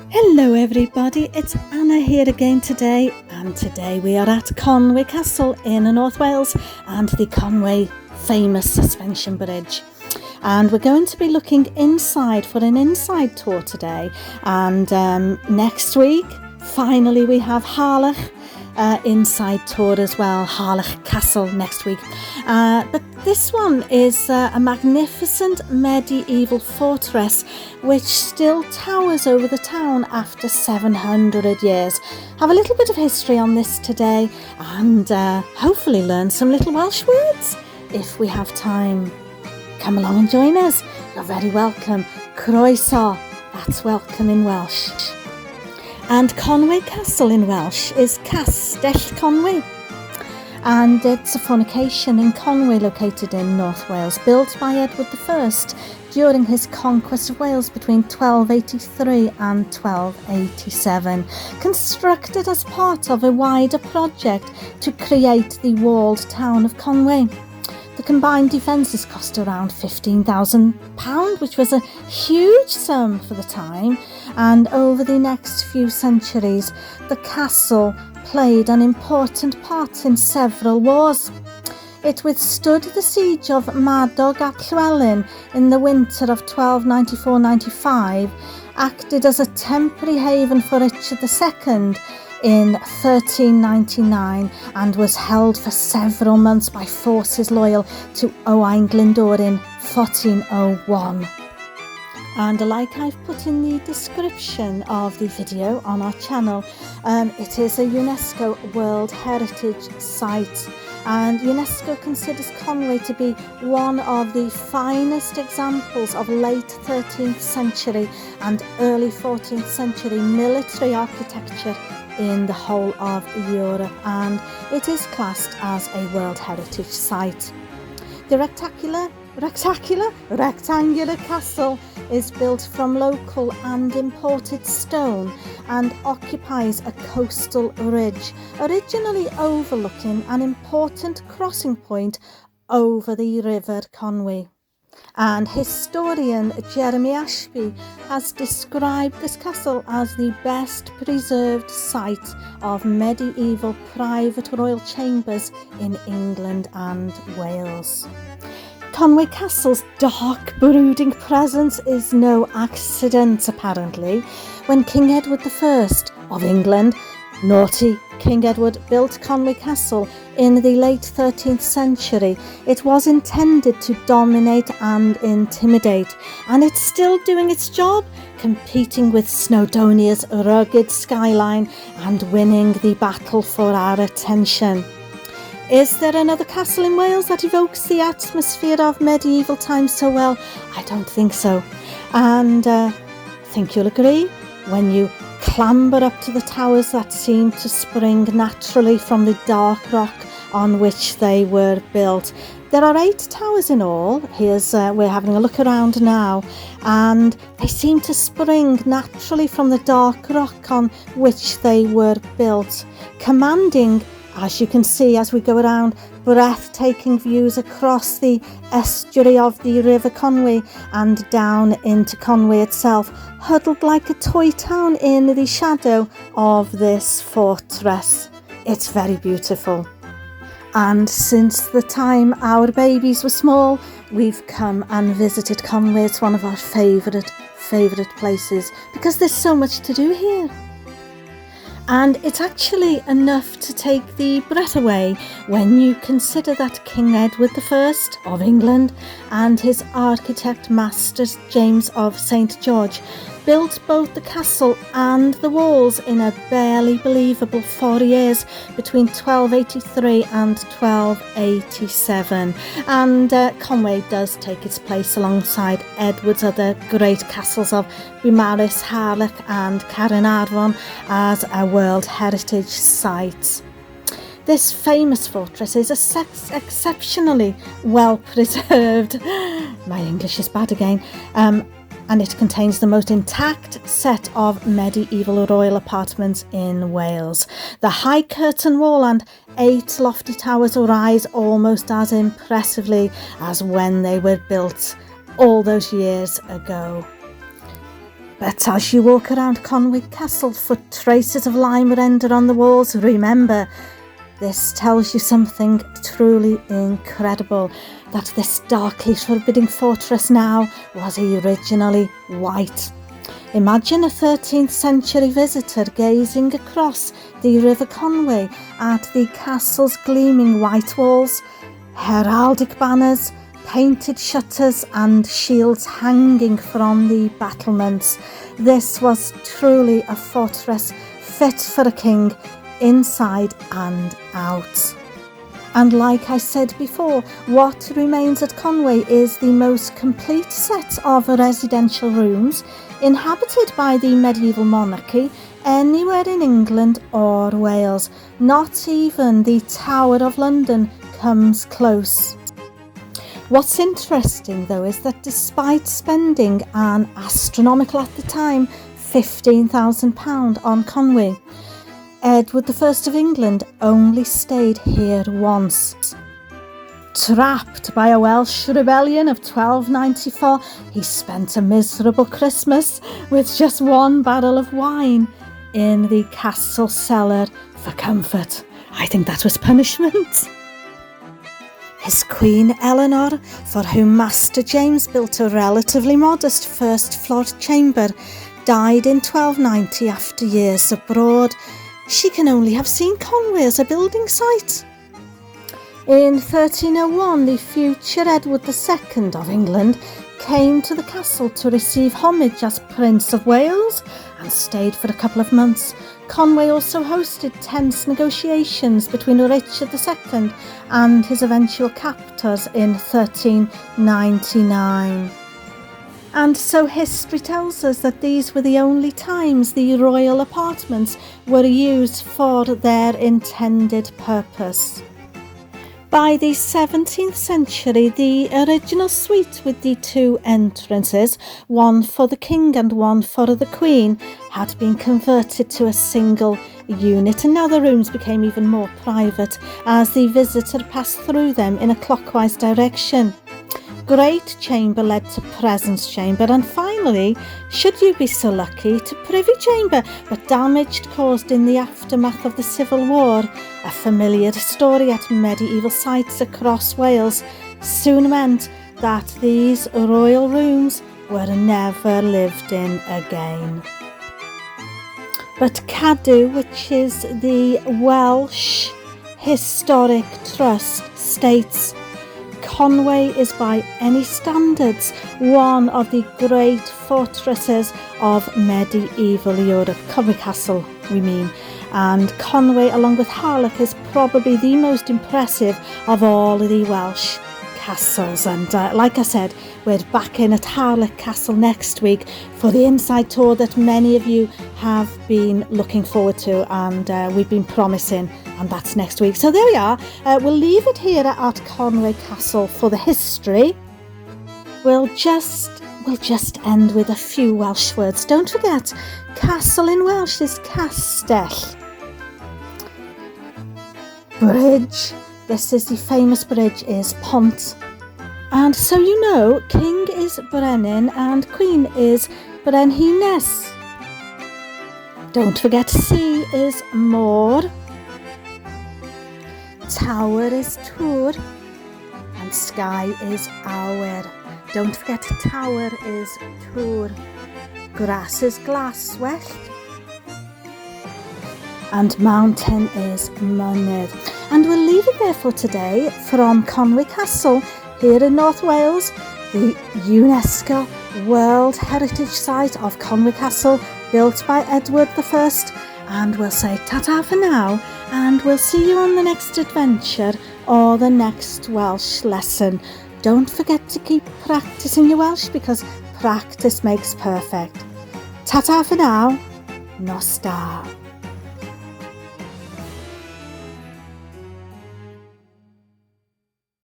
Hello everybody, it's Anna here again today, and today we are at Conwy Castle in North Wales and the Conwy famous suspension bridge. And we're going to be looking inside for an inside tour today, and next week finally we have Harlech inside tour as well, Harlech Castle next week. But this one is a magnificent medieval fortress which still towers over the town after 700 years. Have a little bit of history on this today and hopefully learn some little Welsh words if we have time. Come along and join us. You're very welcome. Croeso, that's welcome in Welsh. And Conwy Castle in Welsh is Castell Conwy. And it's a fortification in Conwy located in North Wales, built by Edward I during his conquest of Wales between 1283 and 1287, constructed as part of a wider project to create the walled town of Conwy. The combined defences cost around £15,000, which was a huge sum for the time, and over the next few centuries the castle played an important part in several wars. It withstood the siege of Madog Ap Llywelyn in the winter of 1294-95, acted as a temporary haven for Richard II in 1399, and was held for several months by forces loyal to Owain Glyndwr in 1401. And like I've put in the description of the video on our channel, it is a UNESCO World Heritage Site, and UNESCO considers Conwy to be one of the finest examples of late 13th century and early 14th century military architecture in the whole of Europe, and it is classed as a World Heritage Site. The rectangular castle is built from local and imported stone and occupies a coastal ridge, originally overlooking an important crossing point over the River Conwy. And historian Jeremy Ashby has described this castle as the best preserved site of medieval private royal chambers in England and Wales. Conwy Castle's dark, brooding presence is no accident, apparently. When King Edward I of England, naughty King Edward, built Conwy Castle in the late 13th century, it was intended to dominate and intimidate, and it's still doing its job, competing with Snowdonia's rugged skyline and winning the battle for our attention. Is there another castle in Wales that evokes the atmosphere of medieval times so well? I don't think so. And I think you'll agree when you clamber up to the towers that seem to spring naturally from the dark rock on which they were built. There are 8 towers in all. We're having a look around now, and they seem to spring naturally from the dark rock on which they were built, commanding, as you can see as we go around, breathtaking views across the estuary of the River Conwy and down into Conwy itself, huddled like a toy town in the shadow of this fortress. It's very beautiful. And since the time our babies were small, we've come and visited Conwy. It's one of our favourite places because there's so much to do here. And it's actually enough to take the breath away when you consider that King Edward I of England and his architect master James of St George built both the castle and the walls in a barely believable 4 years between 1283 and 1287. And Conwy does take its place alongside Edward's other great castles of Beaumaris, Harlech and Caernarfon as a World Heritage Site. This famous fortress is exceptionally well preserved. My English is bad again. And it contains the most intact set of medieval royal apartments in Wales. The high curtain wall and 8 lofty towers rise almost as impressively as when they were built all those years ago. But as you walk around Conwy Castle, for traces of lime render on the walls, remember, this tells you something truly incredible, that this darkly forbidding fortress now was originally white. Imagine a 13th century visitor gazing across the River Conwy at the castle's gleaming white walls, heraldic banners, painted shutters and shields hanging from the battlements. This was truly a fortress fit for a king, inside and out. And like I said before, what remains at Conwy is the most complete set of residential rooms inhabited by the medieval monarchy anywhere in England or Wales. Not even the Tower of London comes close. What's interesting though is that despite spending an astronomical at the time £15,000 on Conwy, Edward I of England only stayed here once. Trapped by a Welsh rebellion of 1294, he spent a miserable Christmas with just one barrel of wine in the castle cellar for comfort. I think that was punishment. His Queen Eleanor, for whom Master James built a relatively modest first-floor chamber, died in 1290 after years abroad. She can only have seen Conwy as a building site. In 1301, the future Edward II of England came to the castle to receive homage as Prince of Wales and stayed for a couple of months. Conwy also hosted tense negotiations between Richard II and his eventual captors in 1399. And so history tells us that these were the only times the royal apartments were used for their intended purpose. By the 17th century, the original suite with the two entrances, one for the king and one for the queen, had been converted to a single unit, and now the rooms became even more private as the visitor passed through them in a clockwise direction. Great Chamber led to Presence Chamber, and finally, should you be so lucky, to Privy Chamber, but damage caused in the aftermath of the Civil War, a familiar story at medieval sites across Wales, soon meant that these royal rooms were never lived in again. But Cadw, which is the Welsh Historic Trust, states, Conwy is by any standards one of the great fortresses of medieval Europe. Conwy Castle, we mean. And Conwy, along with Harlech, is probably the most impressive of all the Welsh castles. And like I said, we're back in at Harlech Castle next week for the inside tour that many of you have been looking forward to, and we've been promising, and that's next week. So there we are. We'll leave it here at Conwy Castle for the history. We'll just end with a few Welsh words. Don't forget, castle in Welsh is castell. Bridge, this is the famous bridge, is pont. And so you know, king is brenin and queen is brenhines. Don't forget, sea is môr. Tower is twr, and sky is awyr. Don't forget, tower is twr. Grass is glaswellt, and mountain is mynydd. And we'll leave it there for today from Conwy Castle here in North Wales, the UNESCO World Heritage Site of Conwy Castle, built by Edward I. And we'll say ta-ta for now, and we'll see you on the next adventure or the next Welsh lesson. Don't forget to keep practicing your Welsh, because practice makes perfect. Ta-ta for now. Nos da.